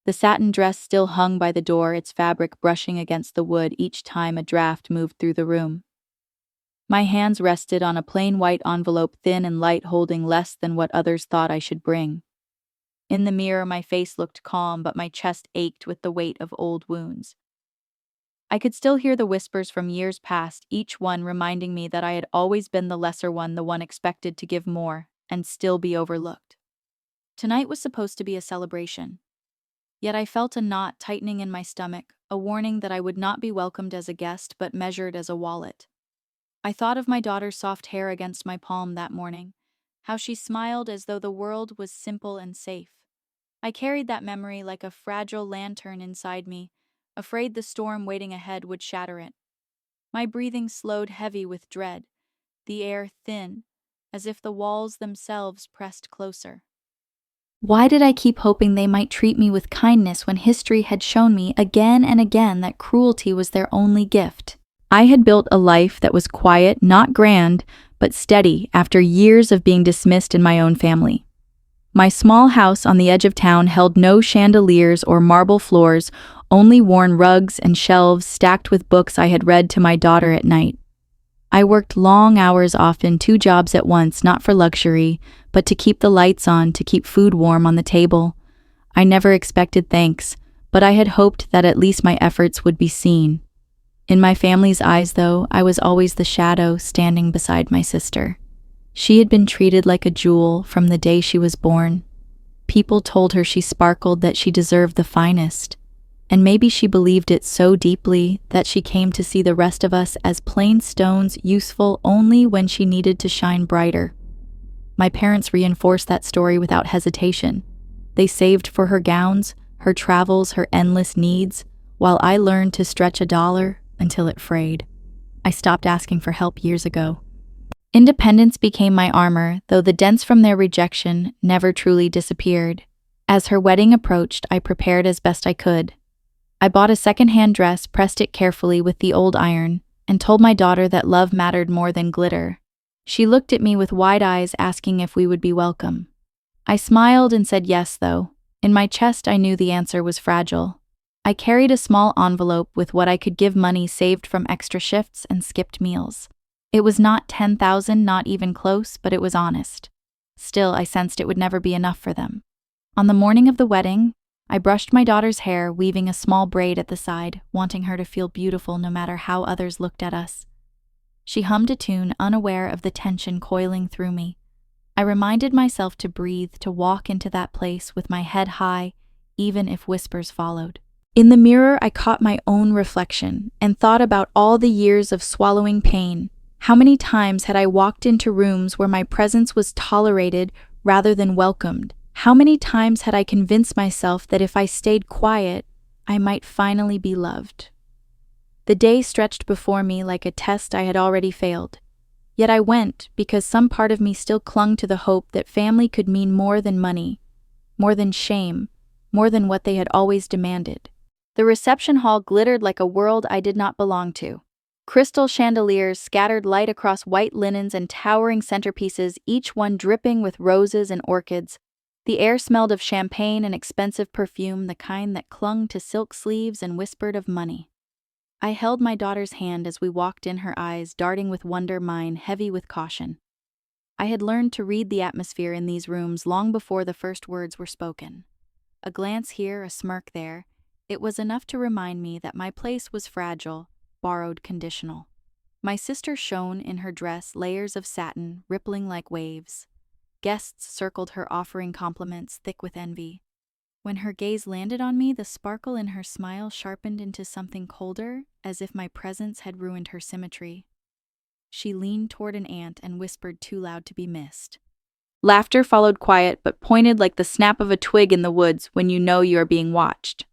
The satin dress still hung by the door, its fabric brushing against the wood each time a draft moved through the room. My hands rested on a plain white envelope, thin and light, holding less than what others thought I should bring. In the mirror, my face looked calm, but my chest ached with the weight of old wounds. I could still hear the whispers from years past, each one reminding me that I had always been the lesser one, the one expected to give more and still be overlooked. Tonight was supposed to be a celebration. Yet I felt a knot tightening in my stomach, a warning that I would not be welcomed as a guest but measured as a wallet. I thought of my daughter's soft hair against my palm that morning, how she smiled as though the world was simple and safe. I carried that memory like a fragile lantern inside me, afraid the storm waiting ahead would shatter it. My breathing slowed, heavy with dread, the air thin, as if the walls themselves pressed closer. Why did I keep hoping they might treat me with kindness when history had shown me again and again that cruelty was their only gift? I had built a life that was quiet, not grand, but steady after years of being dismissed in my own family. My small house on the edge of town held no chandeliers or marble floors, only worn rugs and shelves stacked with books I had read to my daughter at night. I worked long hours, often 2 jobs at once, not for luxury, but to keep the lights on, to keep food warm on the table. I never expected thanks, but I had hoped that at least my efforts would be seen. In my family's eyes, though, I was always the shadow standing beside my sister. She had been treated like a jewel from the day she was born. People told her she sparkled, that she deserved the finest. And maybe she believed it so deeply that she came to see the rest of us as plain stones, useful only when she needed to shine brighter. My parents reinforced that story without hesitation. They saved for her gowns, her travels, her endless needs, while I learned to stretch $1 until it frayed. I stopped asking for help years ago. Independence became my armor, though the dents from their rejection never truly disappeared. As her wedding approached, I prepared as best I could. I bought a second-hand dress, pressed it carefully with the old iron, and told my daughter that love mattered more than glitter. She looked at me with wide eyes, asking if we would be welcome. I smiled and said yes, though. In my chest, I knew the answer was fragile. I carried a small envelope with what I could give, money saved from extra shifts and skipped meals. It was not 10,000, not even close, but it was honest. Still, I sensed it would never be enough for them. On the morning of the wedding, I brushed my daughter's hair, weaving a small braid at the side, wanting her to feel beautiful no matter how others looked at us. She hummed a tune, unaware of the tension coiling through me. I reminded myself to breathe, to walk into that place with my head high, even if whispers followed. In the mirror, I caught my own reflection and thought about all the years of swallowing pain. How many times had I walked into rooms where my presence was tolerated rather than welcomed? How many times had I convinced myself that if I stayed quiet, I might finally be loved? The day stretched before me like a test I had already failed. Yet I went because some part of me still clung to the hope that family could mean more than money, more than shame, more than what they had always demanded. The reception hall glittered like a world I did not belong to. Crystal chandeliers scattered light across white linens and towering centerpieces, each one dripping with roses and orchids. The air smelled of champagne and expensive perfume, the kind that clung to silk sleeves and whispered of money. I held my daughter's hand as we walked in, her eyes darting with wonder, mine heavy with caution. I had learned to read the atmosphere in these rooms long before the first words were spoken. A glance here, a smirk there, it was enough to remind me that my place was fragile, borrowed, conditional. My sister shone in her dress, layers of satin rippling like waves. Guests circled her, offering compliments thick with envy. When her gaze landed on me, the sparkle in her smile sharpened into something colder, as if my presence had ruined her symmetry. She leaned toward an aunt and whispered, too loud to be missed. Laughter followed, quiet but pointed like the snap of a twig in the woods when you know you are being watched.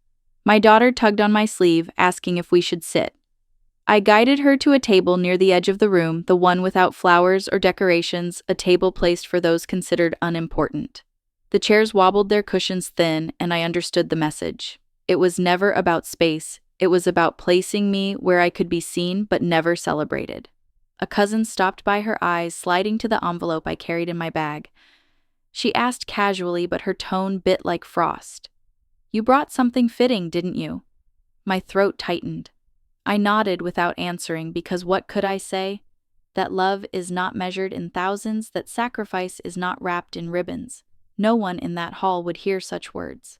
My daughter tugged on my sleeve, asking if we should sit. I guided her to a table near the edge of the room, the one without flowers or decorations, a table placed for those considered unimportant. The chairs wobbled, their cushions thin, and I understood the message. It was never about space, it was about placing me where I could be seen but never celebrated. A cousin stopped by, her eyes sliding to the envelope I carried in my bag. She asked casually, but her tone bit like frost. You brought something fitting, didn't you? My throat tightened. I nodded without answering because what could I say? That love is not measured in thousands, that sacrifice is not wrapped in ribbons. No one in that hall would hear such words.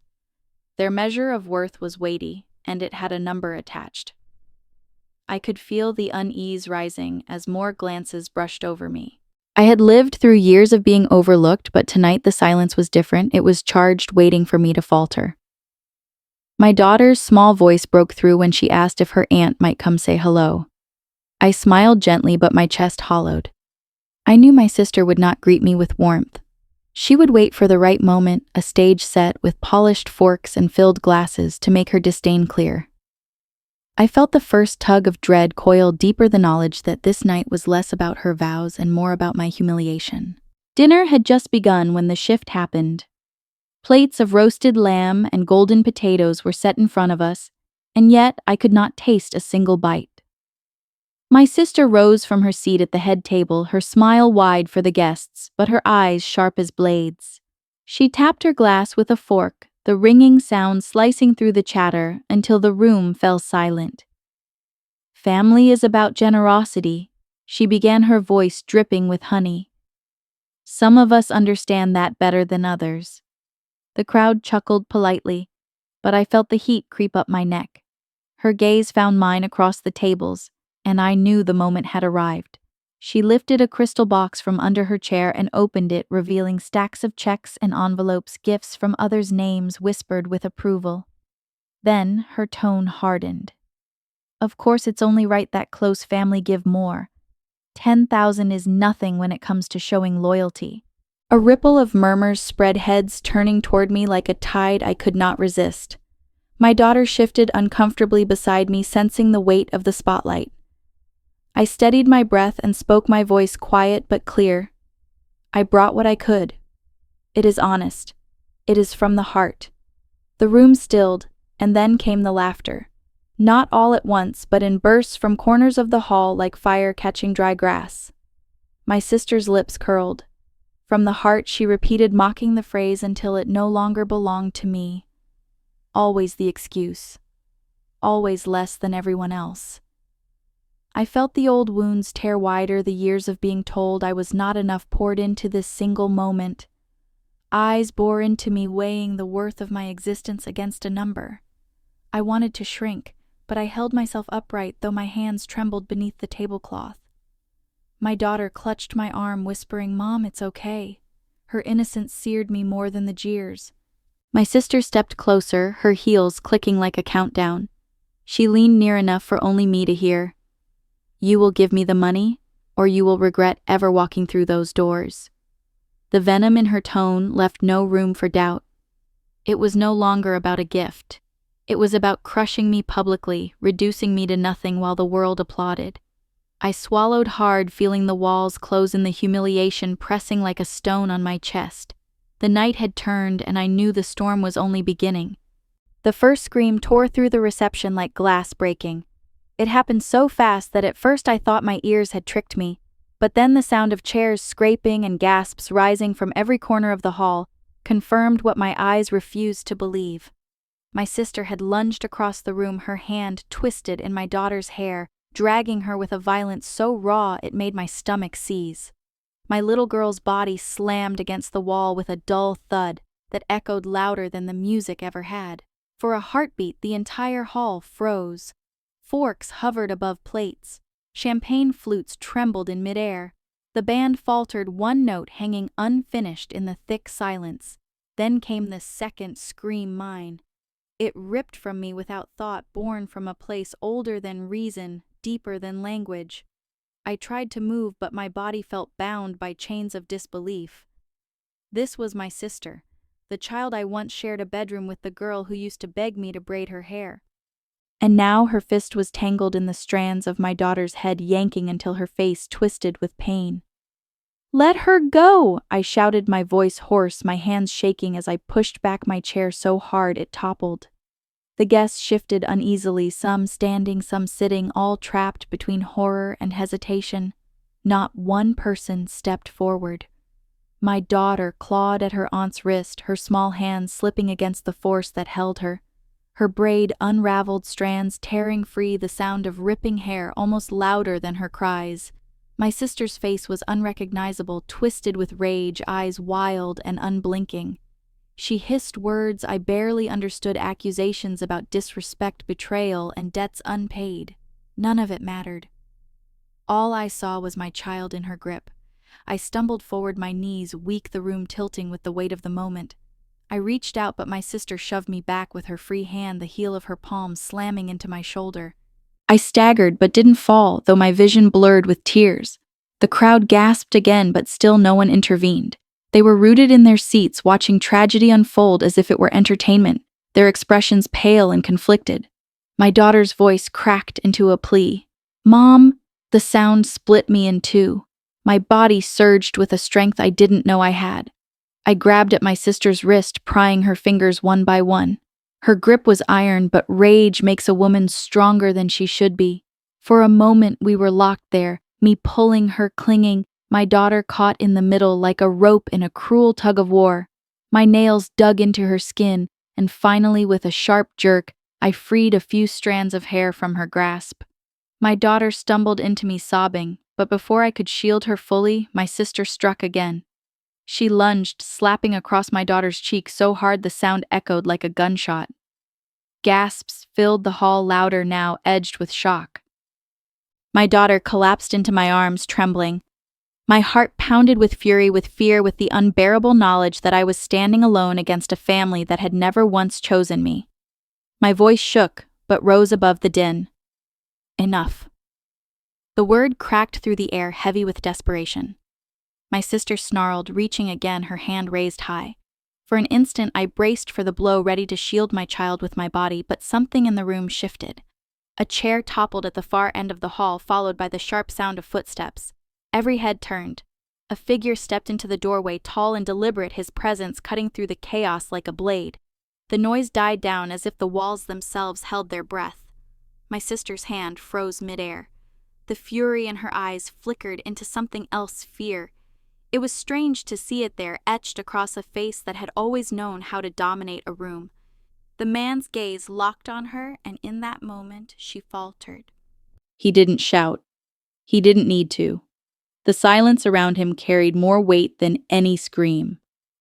Their measure of worth was weighty, and it had a number attached. I could feel the unease rising as more glances brushed over me. I had lived through years of being overlooked, but tonight the silence was different. It was charged, waiting for me to falter. My daughter's small voice broke through when she asked if her aunt might come say hello. I smiled gently, but my chest hollowed. I knew my sister would not greet me with warmth. She would wait for the right moment, a stage set with polished forks and filled glasses to make her disdain clear. I felt the first tug of dread coil deeper, the knowledge that this night was less about her vows and more about my humiliation. Dinner had just begun when the shift happened. Plates of roasted lamb and golden potatoes were set in front of us, and yet I could not taste a single bite. My sister rose from her seat at the head table, her smile wide for the guests, but her eyes sharp as blades. She tapped her glass with a fork, the ringing sound slicing through the chatter until the room fell silent. Family is about generosity, she began, her voice dripping with honey. Some of us understand that better than others. The crowd chuckled politely, but I felt the heat creep up my neck. Her gaze found mine across the tables, and I knew the moment had arrived. She lifted a crystal box from under her chair and opened it, revealing stacks of checks and envelopes, gifts from others' names whispered with approval. Then her tone hardened. Of course, it's only right that close family give more. 10,000 is nothing when it comes to showing loyalty. A ripple of murmurs spread, heads turning toward me like a tide I could not resist. My daughter shifted uncomfortably beside me, sensing the weight of the spotlight. I steadied my breath and spoke, my voice quiet but clear. I brought what I could. It is honest. It is from the heart. The room stilled, and then came the laughter. Not all at once, but in bursts from corners of the hall like fire catching dry grass. My sister's lips curled. From the heart she repeated, mocking the phrase until it no longer belonged to me. Always the excuse. Always less than everyone else. I felt the old wounds tear wider, the years of being told I was not enough poured into this single moment. Eyes bore into me, weighing the worth of my existence against a number. I wanted to shrink, but I held myself upright, though my hands trembled beneath the tablecloth. My daughter clutched my arm, whispering, "Mom, it's okay." Her innocence seared me more than the jeers. My sister stepped closer, her heels clicking like a countdown. She leaned near enough for only me to hear. "You will give me the money, or you will regret ever walking through those doors." The venom in her tone left no room for doubt. It was no longer about a gift. It was about crushing me publicly, reducing me to nothing while the world applauded. I swallowed hard, feeling the walls close in, the humiliation pressing like a stone on my chest. The night had turned, and I knew the storm was only beginning. The first scream tore through the reception like glass breaking. It happened so fast that at first I thought my ears had tricked me, but then the sound of chairs scraping and gasps rising from every corner of the hall confirmed what my eyes refused to believe. My sister had lunged across the room, her hand twisted in my daughter's hair, dragging her with a violence so raw it made my stomach seize. My little girl's body slammed against the wall with a dull thud that echoed louder than the music ever had. For a heartbeat, the entire hall froze. Forks hovered above plates. Champagne flutes trembled in midair. The band faltered, one note hanging unfinished in the thick silence. Then came the second scream, mine. It ripped from me without thought, born from a place older than reason, deeper than language. I tried to move, but my body felt bound by chains of disbelief. This was my sister, the child I once shared a bedroom with, the girl who used to beg me to braid her hair. And now her fist was tangled in the strands of my daughter's head, yanking until her face twisted with pain. "Let her go!" I shouted, my voice hoarse, my hands shaking as I pushed back my chair so hard it toppled. The guests shifted uneasily, some standing, some sitting, all trapped between horror and hesitation. Not one person stepped forward. My daughter clawed at her aunt's wrist, her small hands slipping against the force that held her. Her braid unraveled strands tearing free, the sound of ripping hair almost louder than her cries. My sister's face was unrecognizable, twisted with rage, eyes wild and unblinking. She hissed words I barely understood, accusations about disrespect, betrayal, and debts unpaid. None of it mattered. All I saw was my child in her grip. I stumbled forward, my knees weak, the room tilting with the weight of the moment. I reached out, but my sister shoved me back with her free hand, the heel of her palm slamming into my shoulder. I staggered but didn't fall, though my vision blurred with tears. The crowd gasped again, but still no one intervened. They were rooted in their seats, watching tragedy unfold as if it were entertainment, their expressions pale and conflicted. My daughter's voice cracked into a plea. "Mom!" The sound split me in two. My body surged with a strength I didn't know I had. I grabbed at my sister's wrist, prying her fingers one by one. Her grip was iron, but rage makes a woman stronger than she should be. For a moment we were locked there, me pulling, her clinging, my daughter caught in the middle like a rope in a cruel tug-of-war. My nails dug into her skin, and finally, with a sharp jerk, I freed a few strands of hair from her grasp. My daughter stumbled into me sobbing, but before I could shield her fully, my sister struck again. She lunged, slapping across my daughter's cheek so hard the sound echoed like a gunshot. Gasps filled the hall, louder now, edged with shock. My daughter collapsed into my arms, trembling. My heart pounded with fury, with fear, with the unbearable knowledge that I was standing alone against a family that had never once chosen me. My voice shook, but rose above the din. Enough. The word cracked through the air, heavy with desperation. My sister snarled, reaching again, her hand raised high. For an instant I braced for the blow, ready to shield my child with my body, but something in the room shifted. A chair toppled at the far end of the hall, followed by the sharp sound of footsteps. Every head turned. A figure stepped into the doorway, tall and deliberate, his presence cutting through the chaos like a blade. The noise died down as if the walls themselves held their breath. My sister's hand froze midair. The fury in her eyes flickered into something else, fear. It was strange to see it there, etched across a face that had always known how to dominate a room. The man's gaze locked on her, and in that moment she faltered. He didn't shout. He didn't need to. The silence around him carried more weight than any scream.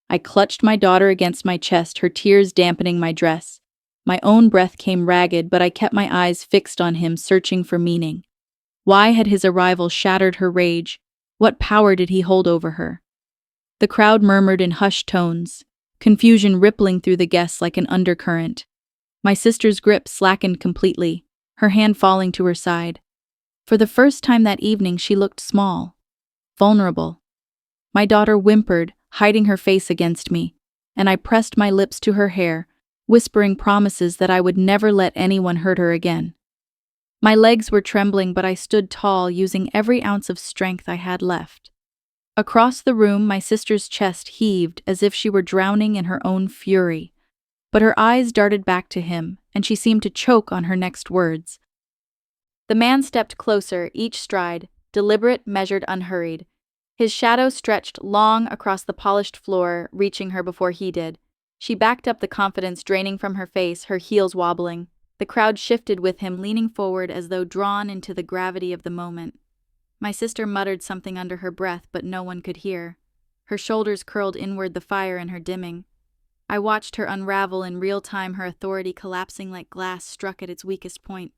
I clutched my daughter against my chest, her tears dampening my dress. My own breath came ragged, but I kept my eyes fixed on him, searching for meaning. Why had his arrival shattered her rage? What power did he hold over her? The crowd murmured in hushed tones, confusion rippling through the guests like an undercurrent. My sister's grip slackened completely, her hand falling to her side. For the first time that evening, she looked small, vulnerable. My daughter whimpered, hiding her face against me, and I pressed my lips to her hair, whispering promises that I would never let anyone hurt her again. My legs were trembling, but I stood tall, using every ounce of strength I had left. Across the room, my sister's chest heaved as if she were drowning in her own fury. But her eyes darted back to him, and she seemed to choke on her next words. The man stepped closer, each stride, deliberate, measured, unhurried. His shadow stretched long across the polished floor, reaching her before he did. She backed up, the confidence draining from her face, her heels wobbling. The crowd shifted with him, leaning forward as though drawn into the gravity of the moment. My sister muttered something under her breath, but no one could hear. Her shoulders curled inward, the fire in her dimming. I watched her unravel in real time, her authority collapsing like glass struck at its weakest point.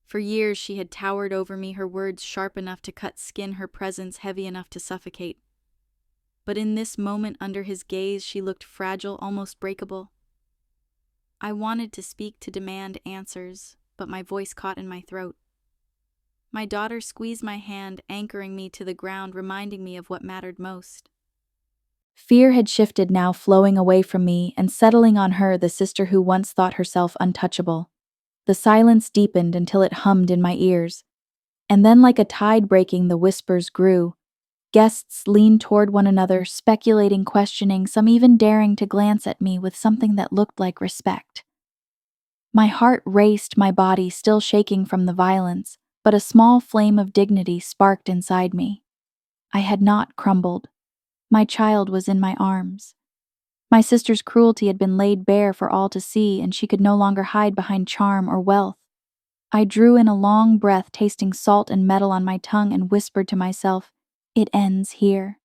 For years she had towered over me, her words sharp enough to cut skin, her presence heavy enough to suffocate. But in this moment, under his gaze, she looked fragile, almost breakable. I wanted to speak, to demand answers, but my voice caught in my throat. My daughter squeezed my hand, anchoring me to the ground, reminding me of what mattered most. Fear had shifted now, flowing away from me and settling on her, the sister who once thought herself untouchable. The silence deepened until it hummed in my ears. And then, like a tide breaking, the whispers grew. Guests leaned toward one another, speculating, questioning, some even daring to glance at me with something that looked like respect. My heart raced, my body still shaking from the violence, but a small flame of dignity sparked inside me. I had not crumbled. My child was in my arms. My sister's cruelty had been laid bare for all to see, and she could no longer hide behind charm or wealth. I drew in a long breath, tasting salt and metal on my tongue, and whispered to myself, "It ends here."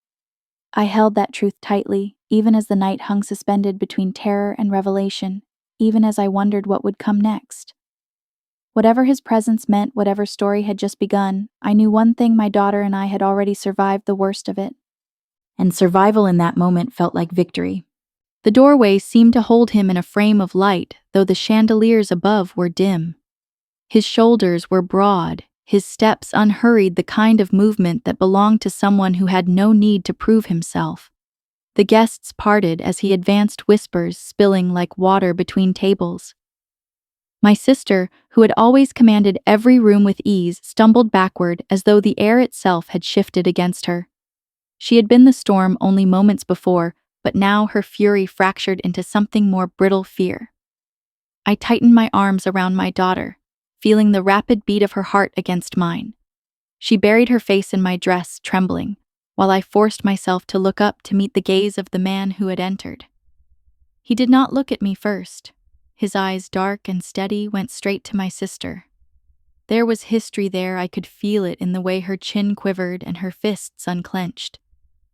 I held that truth tightly, even as the night hung suspended between terror and revelation, even as I wondered what would come next. Whatever his presence meant, whatever story had just begun, I knew one thing: my daughter and I had already survived the worst of it. And survival in that moment felt like victory. The doorway seemed to hold him in a frame of light, though the chandeliers above were dim. His shoulders were broad, his steps unhurried, the kind of movement that belonged to someone who had no need to prove himself. The guests parted as he advanced, whispers spilling like water between tables. My sister, who had always commanded every room with ease, stumbled backward as though the air itself had shifted against her. She had been the storm only moments before, but now her fury fractured into something more brittle: fear. I tightened my arms around my daughter, feeling the rapid beat of her heart against mine. She buried her face in my dress, trembling, while I forced myself to look up to meet the gaze of the man who had entered. He did not look at me first. His eyes, dark and steady, went straight to my sister. There was history there. I could feel it in the way her chin quivered and her fists unclenched.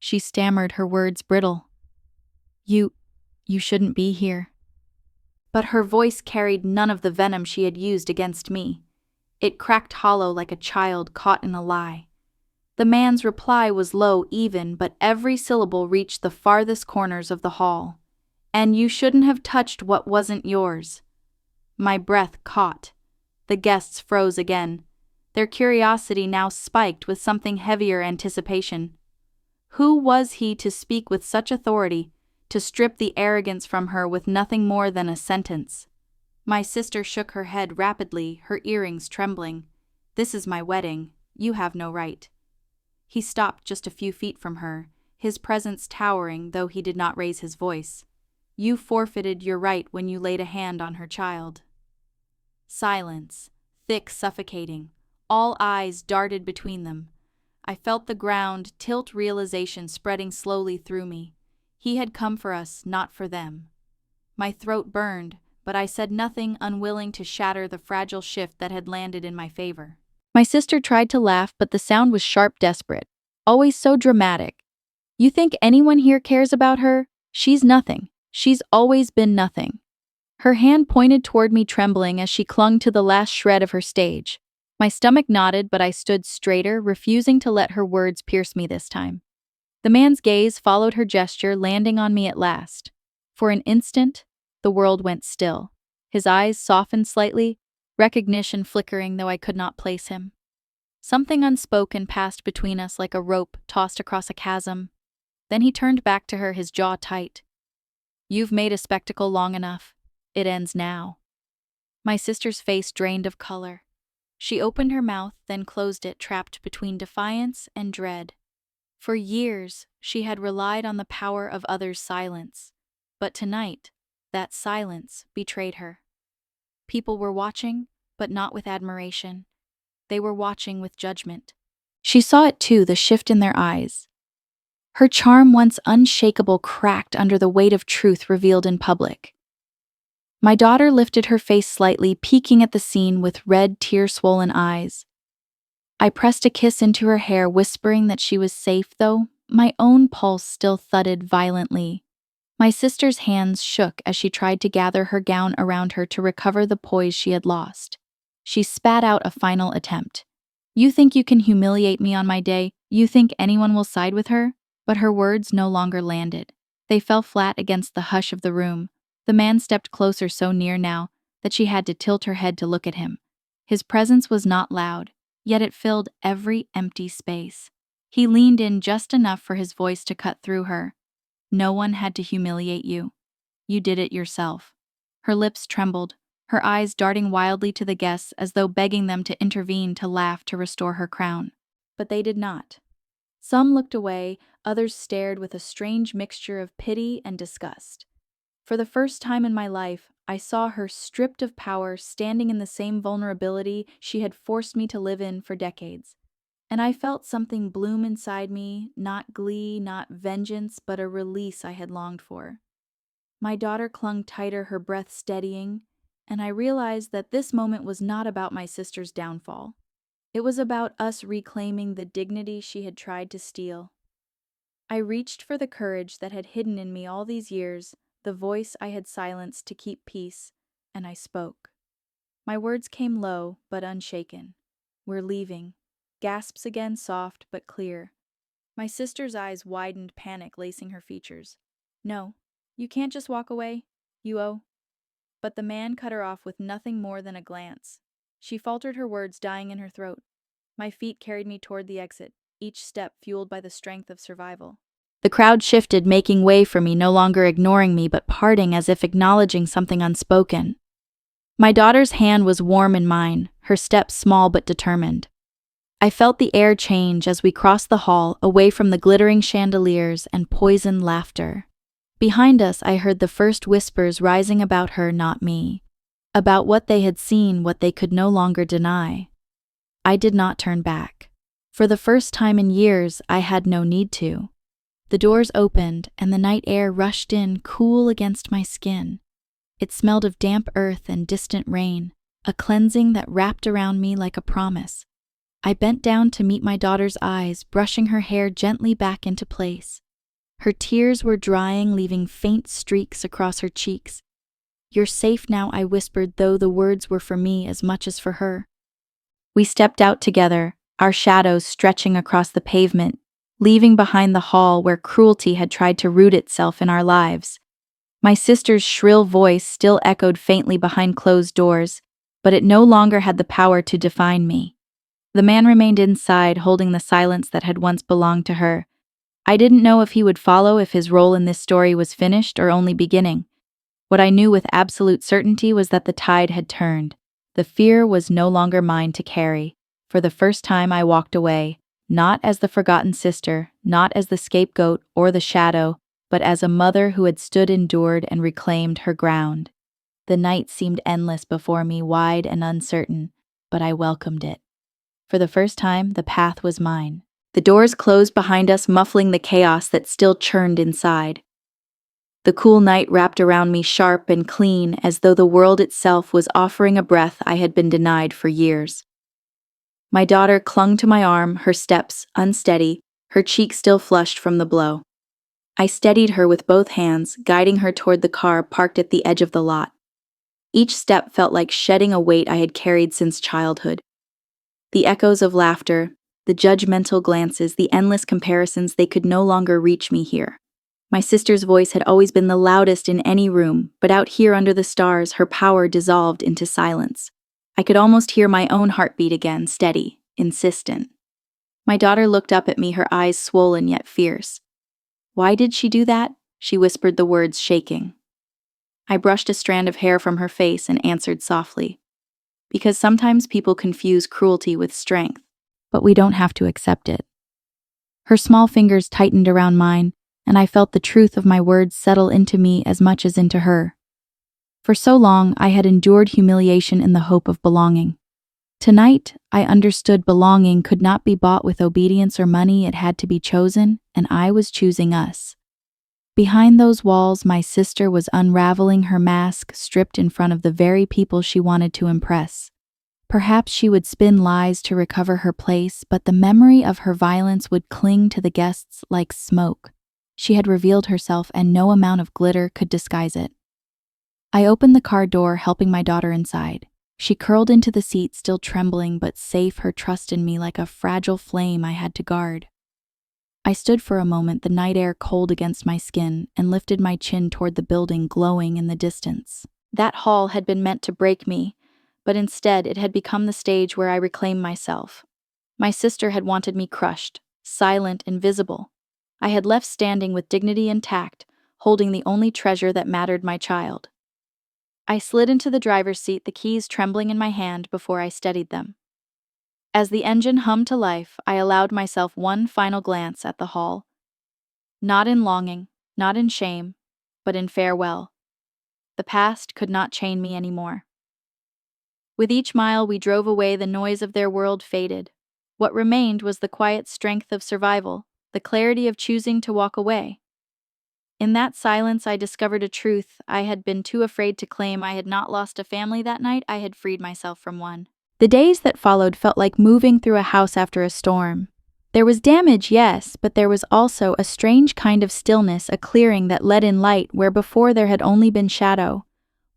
She stammered, her words brittle. You shouldn't be here." But her voice carried none of the venom she had used against me. It cracked hollow like a child caught in a lie. The man's reply was low, even, but every syllable reached the farthest corners of the hall. "And you shouldn't have touched what wasn't yours." My breath caught. The guests froze again, their curiosity now spiked with something heavier: anticipation. Who was he to speak with such authority, to strip the arrogance from her with nothing more than a sentence? My sister shook her head rapidly, her earrings trembling. "This is my wedding. You have no right." He stopped just a few feet from her, his presence towering, though he did not raise his voice. "You forfeited your right when you laid a hand on her child." Silence, thick, suffocating. All eyes darted between them. I felt the ground tilt, realization spreading slowly through me. He had come for us, not for them. My throat burned, but I said nothing, unwilling to shatter the fragile shift that had landed in my favor. My sister tried to laugh, but the sound was sharp, desperate. "Always so dramatic. You think anyone here cares about her? She's nothing. She's always been nothing." Her hand pointed toward me, trembling as she clung to the last shred of her stage. My stomach knotted, but I stood straighter, refusing to let her words pierce me this time. The man's gaze followed her gesture, landing on me at last. For an instant, the world went still. His eyes softened slightly, recognition flickering, though I could not place him. Something unspoken passed between us like a rope tossed across a chasm. Then he turned back to her, his jaw tight. "You've made a spectacle long enough. It ends now." My sister's face drained of color. She opened her mouth, then closed it, trapped between defiance and dread. For years, she had relied on the power of others' silence. But tonight, that silence betrayed her. People were watching, but not with admiration. They were watching with judgment. She saw it too, the shift in their eyes. Her charm, once unshakable, cracked under the weight of truth revealed in public. My daughter lifted her face slightly, peeking at the scene with red, tear-swollen eyes. I pressed a kiss into her hair, whispering that she was safe, though my own pulse still thudded violently. My sister's hands shook as she tried to gather her gown around her to recover the poise she had lost. She spat out a final attempt. "You think you can humiliate me on my day? You think anyone will side with her?" But her words no longer landed. They fell flat against the hush of the room. The man stepped closer, so near now that she had to tilt her head to look at him. His presence was not loud, yet it filled every empty space. He leaned in just enough for his voice to cut through her. "No one had to humiliate you. You did it yourself." Her lips trembled, her eyes darting wildly to the guests as though begging them to intervene, to laugh, to restore her crown. But they did not. Some looked away, others stared with a strange mixture of pity and disgust. For the first time in my life, I saw her stripped of power, standing in the same vulnerability she had forced me to live in for decades. and I felt something bloom inside me, not glee, not vengeance, but a release I had longed for. My daughter clung tighter, her breath steadying, and I realized that this moment was not about my sister's downfall. It was about us reclaiming the dignity she had tried to steal. I reached for the courage that had hidden in me all these years, the voice I had silenced to keep peace, and I spoke. My words came low, but unshaken. "We're leaving." Gasps again, soft but clear. My sister's eyes widened, panic lacing her features. "No, you can't just walk away. You owe." But the man cut her off with nothing more than a glance. She faltered, her words dying in her throat. My feet carried me toward the exit, each step fueled by the strength of survival. The crowd shifted, making way for me, no longer ignoring me, but parting as if acknowledging something unspoken. My daughter's hand was warm in mine, her steps small but determined. I felt the air change as we crossed the hall, away from the glittering chandeliers and poisoned laughter. Behind us, I heard the first whispers rising about her, not me. About what they had seen, what they could no longer deny. I did not turn back. For the first time in years, I had no need to. The doors opened, and the night air rushed in, cool against my skin. It smelled of damp earth and distant rain, a cleansing that wrapped around me like a promise. I bent down to meet my daughter's eyes, brushing her hair gently back into place. Her tears were drying, leaving faint streaks across her cheeks. "You're safe now," I whispered, though the words were for me as much as for her. We stepped out together, our shadows stretching across the pavement, leaving behind the hall where cruelty had tried to root itself in our lives. My sister's shrill voice still echoed faintly behind closed doors, but it no longer had the power to define me. The man remained inside, holding the silence that had once belonged to her. I didn't know if he would follow, if his role in this story was finished or only beginning. What I knew with absolute certainty was that the tide had turned. The fear was no longer mine to carry. For the first time, I walked away, not as the forgotten sister, not as the scapegoat or the shadow, but as a mother who had stood, endured, and reclaimed her ground. The night seemed endless before me, wide and uncertain, but I welcomed it. For the first time, the path was mine. The doors closed behind us, muffling the chaos that still churned inside. The cool night wrapped around me, sharp and clean, as though the world itself was offering a breath I had been denied for years. My daughter clung to my arm, her steps unsteady, her cheek still flushed from the blow. I steadied her with both hands, guiding her toward the car parked at the edge of the lot. Each step felt like shedding a weight I had carried since childhood. The echoes of laughter, the judgmental glances, the endless comparisons, they could no longer reach me here. My sister's voice had always been the loudest in any room, but out here under the stars, her power dissolved into silence. I could almost hear my own heartbeat again, steady, insistent. My daughter looked up at me, her eyes swollen yet fierce. "Why did she do that?" She whispered, the words shaking. I brushed a strand of hair from her face and answered softly. "Because sometimes people confuse cruelty with strength, but we don't have to accept it." Her small fingers tightened around mine, and I felt the truth of my words settle into me as much as into her. For so long, I had endured humiliation in the hope of belonging. Tonight, I understood belonging could not be bought with obedience or money. It had to be chosen, and I was choosing us. Behind those walls, my sister was unraveling her mask, stripped in front of the very people she wanted to impress. Perhaps she would spin lies to recover her place, but the memory of her violence would cling to the guests like smoke. She had revealed herself, and no amount of glitter could disguise it. I opened the car door, helping my daughter inside. She curled into the seat, still trembling but safe, her trust in me like a fragile flame I had to guard. I stood for a moment, the night air cold against my skin, and lifted my chin toward the building glowing in the distance. That hall had been meant to break me, but instead it had become the stage where I reclaimed myself. My sister had wanted me crushed, silent, invisible. I had left standing with dignity intact, holding the only treasure that mattered, my child. I slid into the driver's seat, the keys trembling in my hand before I steadied them. As the engine hummed to life, I allowed myself one final glance at the hall. Not in longing, not in shame, but in farewell. The past could not chain me anymore. With each mile we drove away, the noise of their world faded. What remained was the quiet strength of survival, the clarity of choosing to walk away. In that silence, I discovered a truth I had been too afraid to claim. I had not lost a family that night, I had freed myself from one. The days that followed felt like moving through a house after a storm. There was damage, yes, but there was also a strange kind of stillness, a clearing that let in light where before there had only been shadow.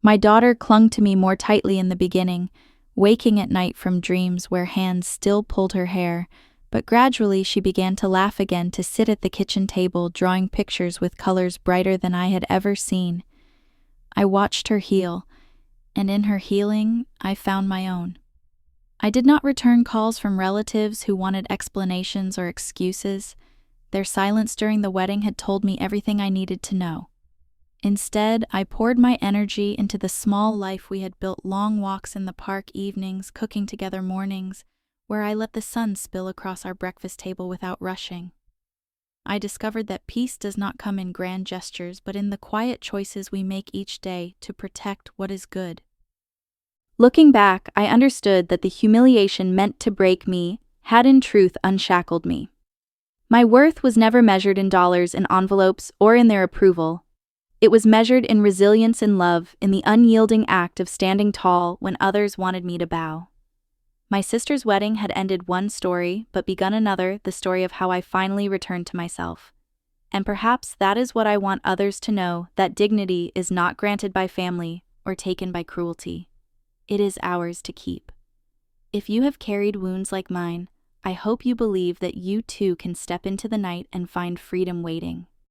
My daughter clung to me more tightly in the beginning, waking at night from dreams where hands still pulled her hair, but gradually she began to laugh again, to sit at the kitchen table drawing pictures with colors brighter than I had ever seen. I watched her heal, and in her healing, I found my own. I did not return calls from relatives who wanted explanations or excuses. Their silence during the wedding had told me everything I needed to know. Instead, I poured my energy into the small life we had built: long walks in the park evenings, cooking together mornings, where I let the sun spill across our breakfast table without rushing. I discovered that peace does not come in grand gestures, but in the quiet choices we make each day to protect what is good. Looking back, I understood that the humiliation meant to break me had in truth unshackled me. My worth was never measured in dollars, in envelopes, or in their approval. It was measured in resilience and love, in the unyielding act of standing tall when others wanted me to bow. My sister's wedding had ended one story, but begun another, the story of how I finally returned to myself. And perhaps that is what I want others to know, that dignity is not granted by family or taken by cruelty. It is ours to keep. If you have carried wounds like mine, I hope you believe that you too can step into the night and find freedom waiting.